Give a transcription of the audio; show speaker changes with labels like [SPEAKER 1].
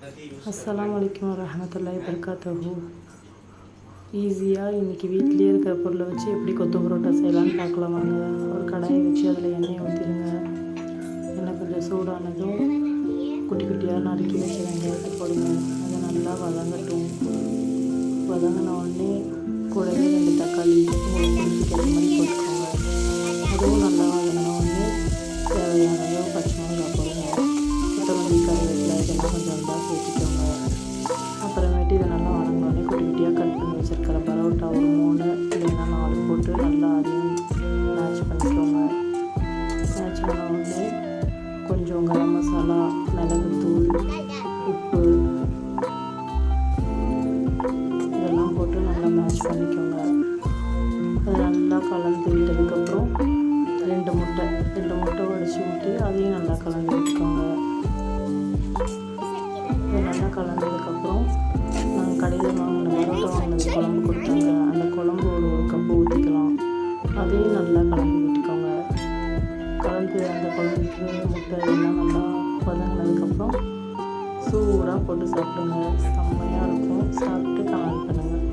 [SPEAKER 1] அஸ்ஸலாமு அலைக்கும் வரஹ்மத்துல்லாஹி வபரகாத்துஹு. ஈஸியாக இன்றைக்கி வீட்டிலே இருக்கிற பொருளை வச்சு எப்படி கொத்து பரோட்டா செய்யலான்னு பார்க்கலாம் வாங்க. ஒரு கடாயை வச்சு அதில் எண்ணெயை ஊற்றிடுங்க. எண்ணெய் கொஞ்சம் சூடானதும் குட்டி குட்டியாக நறுக்கி வச்ச வெங்காயத்தை போடுங்க. அதை நல்லா வதங்கட்டும். வதங்கின உடனே கூடவே 2 தக்காளி உங்களுக்கு பிடிக்கிற மாதிரி போட்டுக்கோங்க. அதுவும் நல்லா வதங்கின உடனே தேவையானதோ பச்சை மிளகாய் போடுங்க. கொத்தமல்லி கருவேப்பிலை இதெல்லாம் கொஞ்சம் நல்லா சேர்த்துக்கோங்க. அப்புறமேட்டு இதை நல்லா வதங்கினோடனே குட்டி குட்டியாக கட் பண்ணி வச்சுருக்கிற பரோட்டா ஒரு 3 இல்லைன்னா 4 போட்டு நல்லா அதையும் மேட்ச் பண்ணிக்கோங்க. மேட்ச் பண்ண உடனே கொஞ்சம் கரம் மசாலா, மிளகுத்தூள், உப்பு இதெல்லாம் போட்டு நல்லா மேட்ச் பண்ணிக்கோங்க. அதை நல்லா கலந்து விட்டதுக்கப்புறம் 2 முட்டை உடைச்சி ஊற்றி அதையும் நல்லா கலந்து விட்டுக்கோங்க. இதை நல்லா கலந்ததுக்கப்புறம் நாங்கள் கடையில் வாங்கின பரோட்டா வாங்கினது குழம்பு கொடுத்தாங்க. அந்த குழம்பு ஒரு கப்பு ஊற்றிக்கலாம். அதையும் நல்லா கலந்து விட்டுக்கோங்க. கலந்து அந்த குழம்புக்கு முட்டை எல்லாம் நல்லா வதங்கினதுக்கப்புறம் சூடாக போட்டு சாப்பிடுங்க. செம்மையாக இருக்கும். சாப்பிட்டு கமெண்ட் பண்ணுங்கள்.